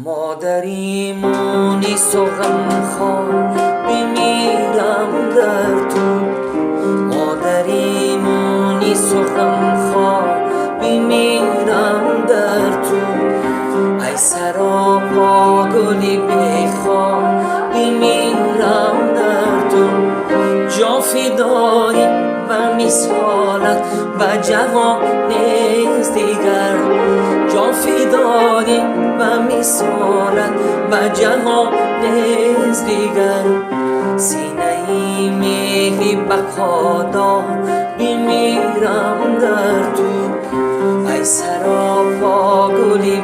مادریمونی غمخوار بمیرم در تو، مادریمونی غمخوار بمیرم در تو. ای سراپا گلی بیخوار بمیرم در تو. جان فدایی و مثالت و جوان نیز دیگر، جان فدایی و مثالت و جهان نیز دیگر. سینه ای مهری بقادار بمیرم در تو. ای سراپا گلی